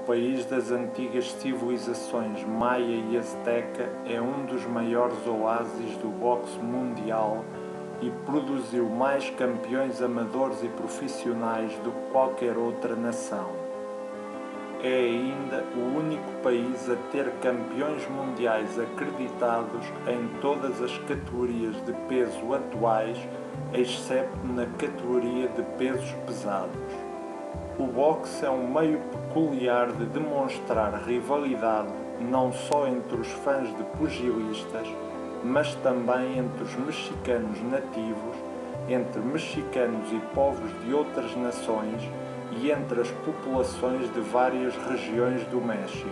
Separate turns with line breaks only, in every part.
país das antigas civilizações maia e azteca, é um dos maiores oásis do boxe mundial e produziu mais campeões amadores e profissionais do que qualquer outra nação. É ainda o único país a ter campeões mundiais acreditados em todas as categorias de peso atuais, exceto na categoria de pesos pesados. O boxe é um meio peculiar de demonstrar rivalidade não só entre os fãs de pugilistas, mas também entre os mexicanos nativos, entre mexicanos e povos de outras nações e entre as populações de várias regiões do México.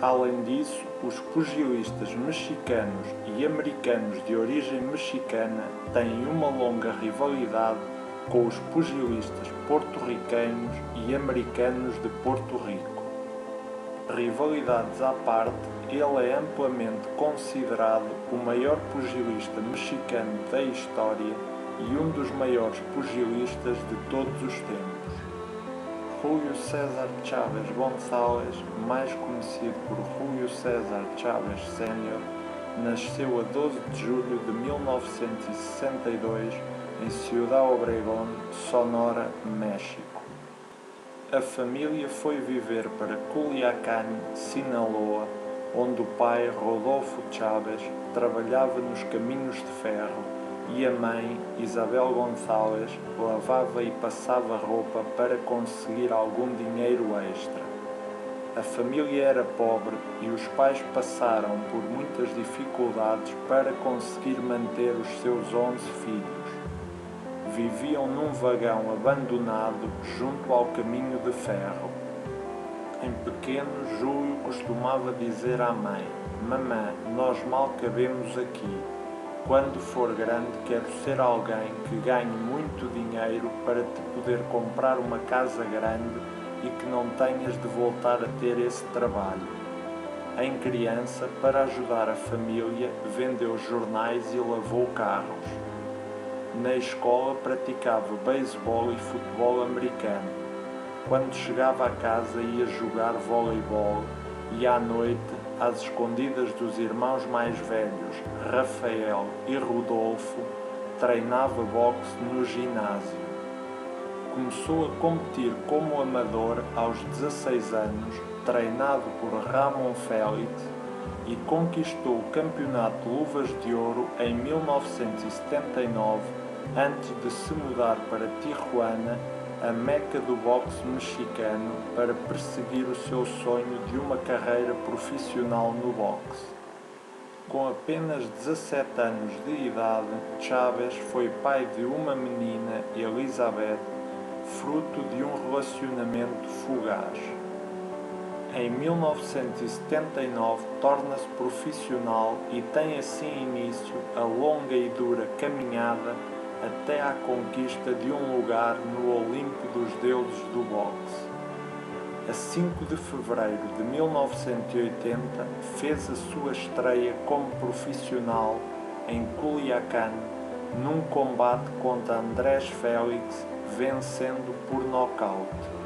Além disso, os pugilistas mexicanos e americanos de origem mexicana têm uma longa rivalidade com os pugilistas porto-ricanos e americanos de Porto Rico. Rivalidades à parte, ele é amplamente considerado o maior pugilista mexicano da história e um dos maiores pugilistas de todos os tempos. Julio César Chávez González, mais conhecido por Julio César Chávez Sr., nasceu a 12 de julho de 1962 em Ciudad Obregón, Sonora, México. A família foi viver para Culiacán, Sinaloa, onde o pai, Rodolfo Chávez, trabalhava nos caminhos de ferro e a mãe, Isabel González, lavava e passava roupa para conseguir algum dinheiro extra. A família era pobre e os pais passaram por muitas dificuldades para conseguir manter os seus 11 filhos. Viviam num vagão abandonado junto ao caminho de ferro. Em pequeno, Júlio costumava dizer à mãe: "Mamã, nós mal cabemos aqui. Quando for grande, quero ser alguém que ganhe muito dinheiro para te poder comprar uma casa grande e que não tenhas de voltar a ter esse trabalho." Em criança, para ajudar a família, vendeu jornais e lavou carros. Na escola praticava beisebol e futebol americano. Quando chegava a casa ia jogar voleibol e à noite, às escondidas dos irmãos mais velhos, Rafael e Rodolfo, treinava boxe no ginásio. Começou a competir como amador aos 16 anos, treinado por Ramon Félix, e conquistou o campeonato de luvas de ouro em 1979, antes de se mudar para Tijuana, a meca do boxe mexicano, para perseguir o seu sonho de uma carreira profissional no boxe. Com apenas 17 anos de idade, Chávez foi pai de uma menina, Elizabeth, fruto de um relacionamento fugaz. Em 1979 torna-se profissional e tem assim início a longa e dura caminhada até à conquista de um lugar no Olimpo dos deuses do boxe. A 5 de fevereiro de 1980 fez a sua estreia como profissional em Culiacán num combate contra Andrés Félix, vencendo por nocaute.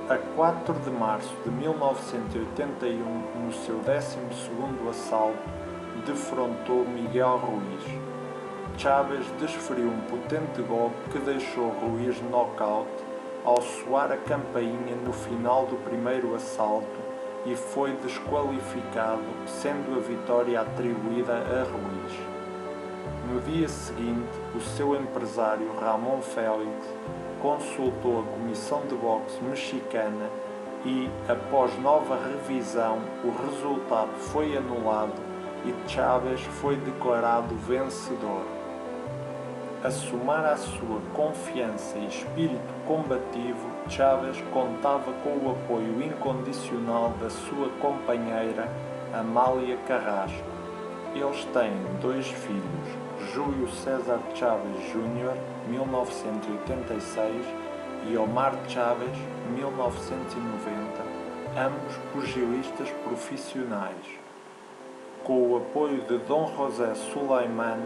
A 4 de março de 1981, no seu 12º assalto, defrontou Miguel Ruiz. Chávez desferiu um potente golpe que deixou Ruiz nocaute ao soar a campainha no final do primeiro assalto e foi desqualificado, sendo a vitória atribuída a Ruiz. No dia seguinte, o seu empresário Ramon Félix consultou a Comissão de Boxe mexicana e, após nova revisão, o resultado foi anulado e Chávez foi declarado vencedor. A somar à sua confiança e espírito combativo, Chávez contava com o apoio incondicional da sua companheira, Amália Carrasco. Eles têm 2 filhos, Júlio César Chávez Jr., 1986, e Omar Chávez, 1990, ambos pugilistas profissionais. Com o apoio de Dom José Sulaiman,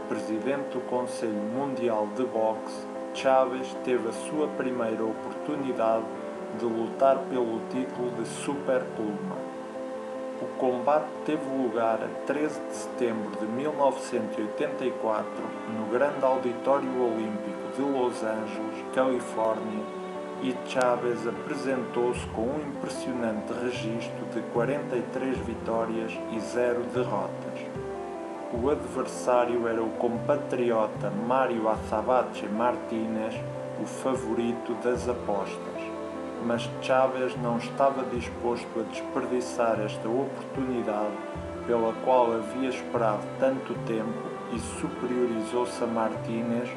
presidente do Conselho Mundial de Boxe, Chávez teve a sua primeira oportunidade de lutar pelo título de Superpluma. O combate teve lugar a 13 de setembro de 1984 no Grande Auditório Olímpico de Los Angeles, Califórnia, e Chávez apresentou-se com um impressionante registro de 43 vitórias e 0 derrotas. O adversário era o compatriota Mario Azabache Martínez, o favorito das apostas, mas Chávez não estava disposto a desperdiçar esta oportunidade pela qual havia esperado tanto tempo e superiorizou-se a Martínez,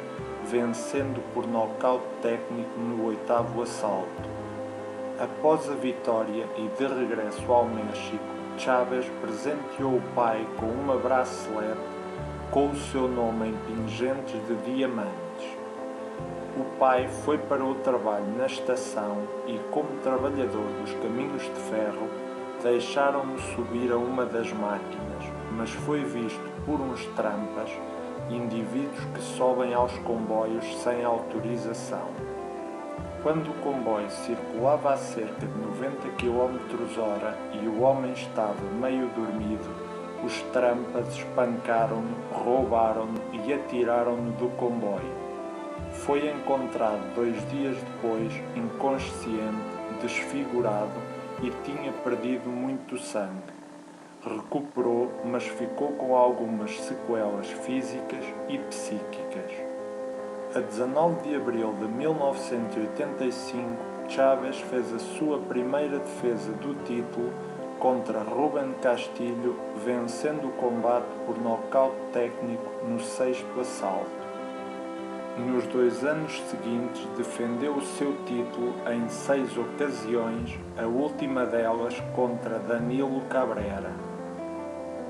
vencendo por nocaute técnico no 8º assalto. Após a vitória e de regresso ao México, Chávez presenteou o pai com uma bracelete com o seu nome em pingentes de diamantes. O pai foi para o trabalho na estação e, como trabalhador dos caminhos de ferro, deixaram-no subir a uma das máquinas, mas foi visto por uns trampas, indivíduos que sobem aos comboios sem autorização. Quando o comboio circulava a cerca de 90 km/h e o homem estava meio dormido, os trampas espancaram-no, roubaram-no e atiraram-no do comboio. Foi encontrado 2 dias depois, inconsciente, desfigurado e tinha perdido muito sangue. Recuperou, mas ficou com algumas sequelas físicas e psíquicas. A 19 de abril de 1985, Chávez fez a sua primeira defesa do título contra Ruben Castillo, vencendo o combate por nocaute técnico no 6º assalto. Nos 2 anos seguintes, defendeu o seu título em 6 ocasiões, a última delas contra Danilo Cabrera.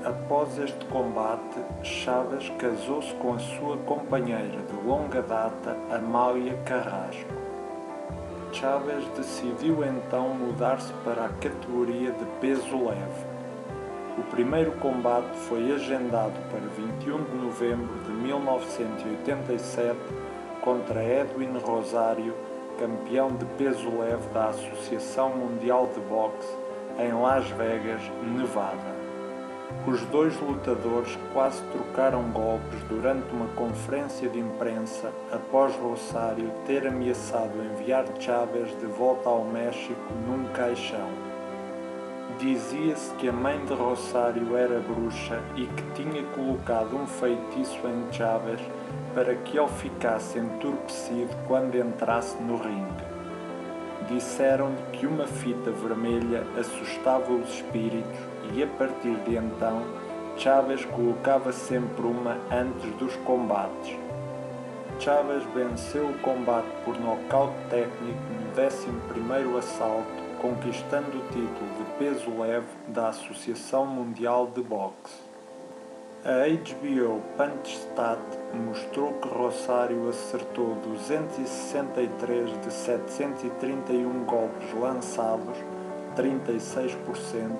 Após este combate, Chávez casou-se com a sua companheira de longa data, Amália Carrasco. Chávez decidiu então mudar-se para a categoria de peso leve. O primeiro combate foi agendado para 21 de novembro de 1987 contra Edwin Rosário, campeão de peso leve da Associação Mundial de Boxe, em Las Vegas, Nevada. Os dois lutadores quase trocaram golpes durante uma conferência de imprensa após Rosário ter ameaçado enviar Chávez de volta ao México num caixão. Dizia-se que a mãe de Rosário era bruxa e que tinha colocado um feitiço em Chávez para que ele ficasse entorpecido quando entrasse no ringue. Disseram-lhe que uma fita vermelha assustava os espíritos e, a partir de então, Chávez colocava sempre uma antes dos combates. Chávez venceu o combate por nocaute técnico no 11º assalto, conquistando o título de peso leve da Associação Mundial de Boxe. A HBO Punch-Stat mostrou que Rosário acertou 263 de 731 golpes lançados, 36%,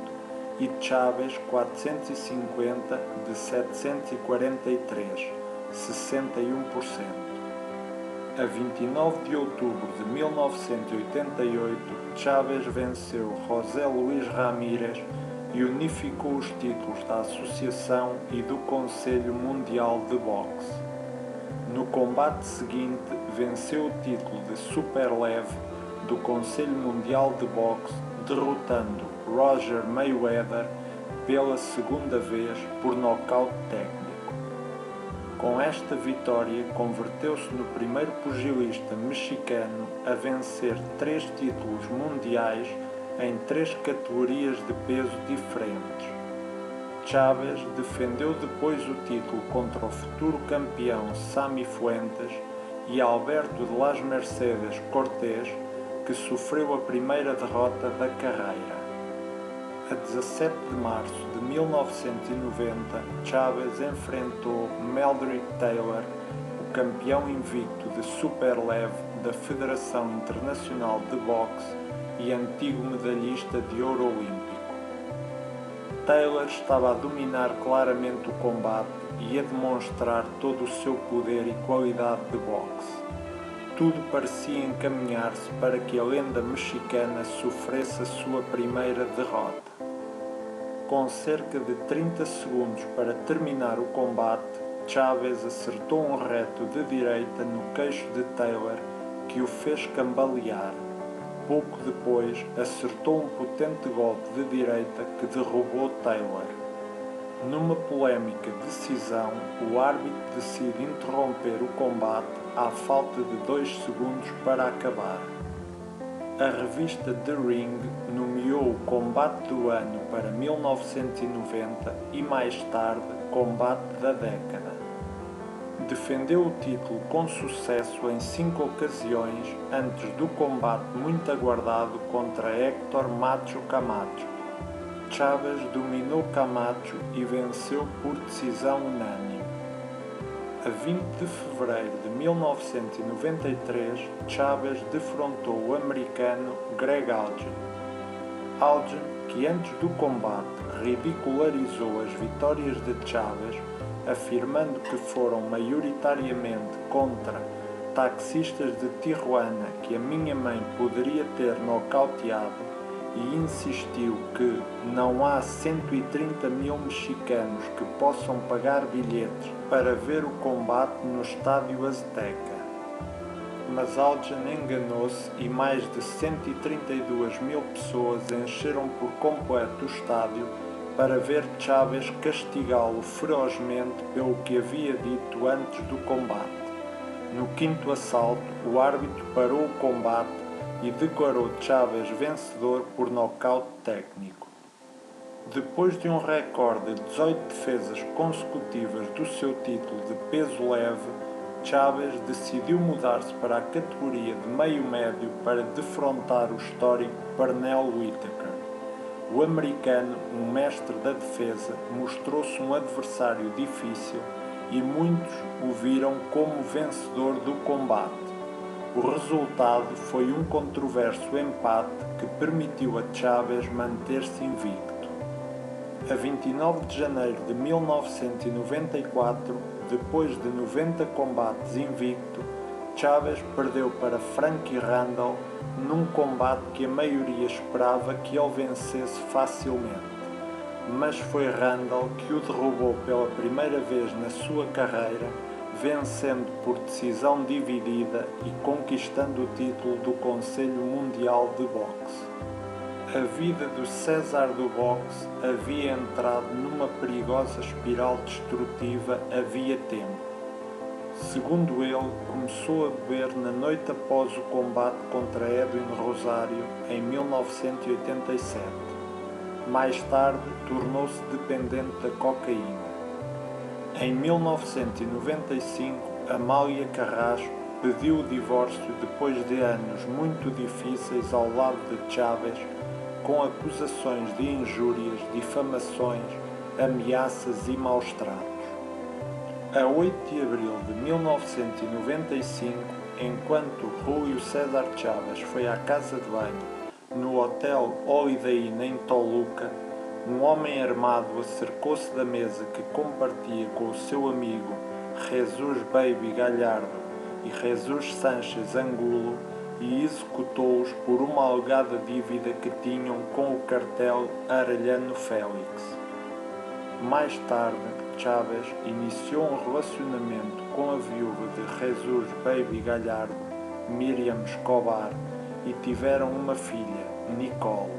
e Chávez 450 de 743, 61%. A 29 de outubro de 1988, Chávez venceu José Luís Ramírez e unificou os títulos da Associação e do Conselho Mundial de Boxe. No combate seguinte, venceu o título de superleve do Conselho Mundial de Boxe, derrotando Roger Mayweather pela segunda vez por nocaute técnico. Com esta vitória, converteu-se no primeiro pugilista mexicano a vencer 3 títulos mundiais em 3 categorias de peso diferentes. Chávez defendeu depois o título contra o futuro campeão Sammy Fuentes e Alberto de Las Mercedes Cortés, que sofreu a primeira derrota da carreira. A 17 de março de 1990, Chávez enfrentou Meldrick Taylor, o campeão invicto de superleve da Federação Internacional de Boxe e antigo medalhista de ouro olímpico. Taylor estava a dominar claramente o combate e a demonstrar todo o seu poder e qualidade de boxe. tudo parecia encaminhar-se para que a lenda mexicana sofresse a sua primeira derrota. Com cerca de 30 segundos para terminar o combate, Chávez acertou um reto de direita no queixo de Taylor que o fez cambalear. Pouco depois, acertou um potente golpe de direita que derrubou Taylor. Numa polêmica decisão, o árbitro decide interromper o combate à falta de 2 segundos para acabar. A revista The Ring nomeou o combate do ano para 1990 e mais tarde combate da década. Defendeu o título com sucesso em 5 ocasiões antes do combate muito aguardado contra Héctor Macho Camacho. Chávez dominou Camacho e venceu por decisão unânime. A 20 de fevereiro de 1993, Chávez defrontou o americano Greg Algen. Algen, que antes do combate ridicularizou as vitórias de Chávez, afirmando que foram maioritariamente contra taxistas de Tijuana que a minha mãe poderia ter nocauteado, e insistiu que não há 130 mil mexicanos que possam pagar bilhetes para ver o combate no Estádio Azteca. Mas Algen enganou-se e mais de 132 mil pessoas encheram por completo o estádio para ver Chávez castigá-lo ferozmente pelo que havia dito antes do combate. No quinto assalto, o árbitro parou o combate e declarou Chávez vencedor por nocaute técnico. Depois de um recorde de 18 defesas consecutivas do seu título de peso leve, Chávez decidiu mudar-se para a categoria de meio-médio para defrontar o histórico Pernell Whitaker. O americano, um mestre da defesa, mostrou-se um adversário difícil e muitos o viram como vencedor do combate. O resultado foi um controverso empate que permitiu a Chávez manter-se invicto. A 29 de janeiro de 1994, depois de 90 combates invicto, Chávez perdeu para Frankie Randall num combate que a maioria esperava que ele vencesse facilmente. Mas foi Randall que o derrubou pela primeira vez na sua carreira, vencendo por decisão dividida e conquistando o título do Conselho Mundial de Boxe. A vida do César do boxe havia entrado numa perigosa espiral destrutiva havia tempo. Segundo ele, começou a beber na noite após o combate contra Edwin Rosário em 1987. Mais tarde, tornou-se dependente da cocaína. Em 1995, Amália Carrasco pediu o divórcio depois de anos muito difíceis ao lado de Chávez, com acusações de injúrias, difamações, ameaças e maus-tratos. A 8 de abril de 1995, enquanto Júlio César Chávez foi à casa de banho no Hotel Holiday Inn em Toluca, um homem armado acercou-se da mesa que compartia com o seu amigo Jesus Baby Gallardo e Jesus Sánchez Angulo e executou-os por uma alegada dívida que tinham com o cartel Arellano Félix. Mais tarde, Chávez iniciou um relacionamento com a viúva de Jesus Baby Gallardo, Miriam Escobar, e tiveram uma filha, Nicole.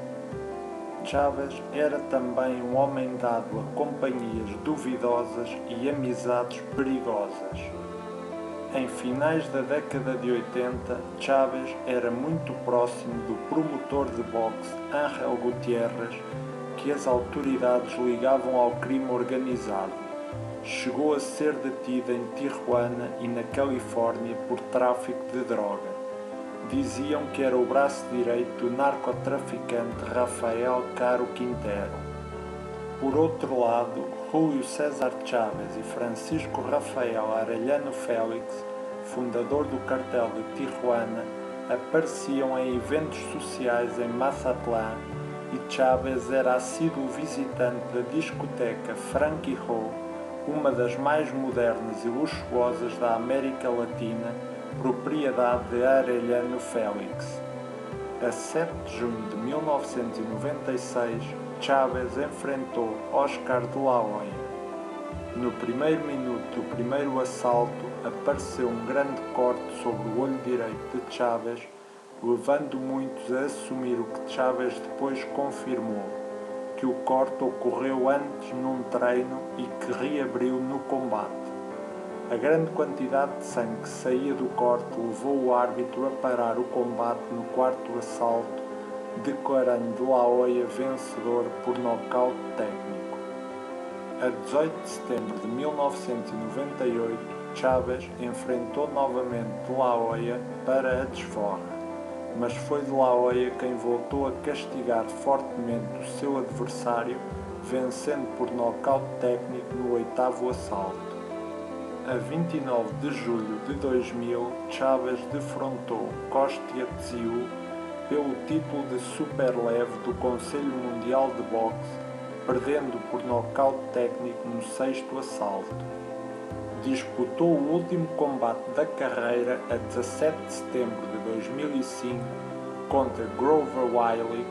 Chávez era também um homem dado a companhias duvidosas e amizades perigosas. Em finais da década de 80, Chávez era muito próximo do promotor de boxe Ángel Gutiérrez, que as autoridades ligavam ao crime organizado. Chegou a ser detido em Tijuana e na Califórnia por tráfico de droga. Diziam que era o braço direito do narcotraficante Rafael Caro Quintero. Por outro lado, Júlio César Chávez e Francisco Rafael Arellano Félix, fundador do cartel de Tijuana, apareciam em eventos sociais em Mazatlán e Chávez era assíduo visitante da discoteca Frankie Ho, uma das mais modernas e luxuosas da América Latina, propriedade de Arellano Félix. A 7 de junho de 1996, Chávez enfrentou Oscar de la Hoya. No primeiro minuto do primeiro assalto, apareceu um grande corte sobre o olho direito de Chávez, levando muitos a assumir o que Chávez depois confirmou, que o corte ocorreu antes num treino e que reabriu no combate. A grande quantidade de sangue que saía do corte levou o árbitro a parar o combate no quarto assalto, declarando de la Hoya vencedor por nocaute técnico. A 18 de setembro de 1998, Chávez enfrentou novamente de la Hoya para a desforra, mas foi de la Hoya quem voltou a castigar fortemente o seu adversário, vencendo por nocaute técnico no oitavo assalto. A 29 de julho de 2000, Chávez defrontou Kostya Tszyu pelo título de superleve do Conselho Mundial de Boxe, perdendo por nocaute técnico no sexto assalto. Disputou o último combate da carreira a 17 de setembro de 2005 contra Grover Wiley,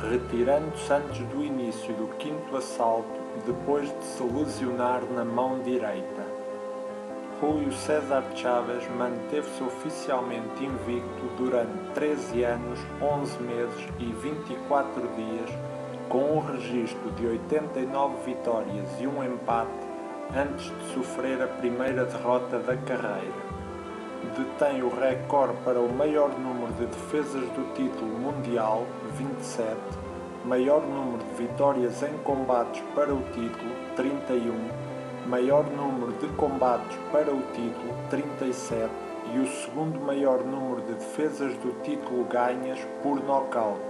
retirando-se antes do início do quinto assalto depois de se lesionar na mão direita. Julio César Chávez manteve-se oficialmente invicto durante 13 anos, 11 meses e 24 dias, com um registro de 89 vitórias e um empate antes de sofrer a primeira derrota da carreira. Detém o recorde para o maior número de defesas do título mundial, 27, maior número de vitórias em combates para o título, 31, maior número de combates para o título, 37, e o segundo maior número de defesas do título ganhas por nocaute,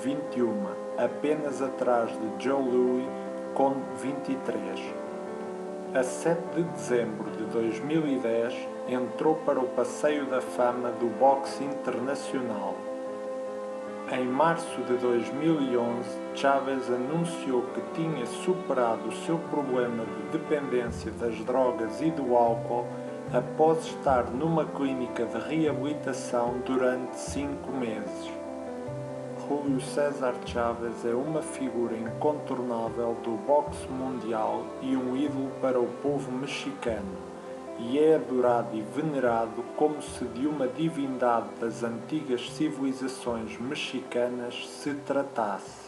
21, apenas atrás de Joe Louis com 23. A 7 de dezembro de 2010, entrou para o Passeio da Fama do boxe internacional. Em março de 2011, Chávez anunciou que tinha superado o seu problema de dependência das drogas e do álcool após estar numa clínica de reabilitação durante 5 meses. Julio César Chávez é uma figura incontornável do boxe mundial e um ídolo para o povo mexicano, e é adorado e venerado como se de uma divindade das antigas civilizações mexicanas se tratasse.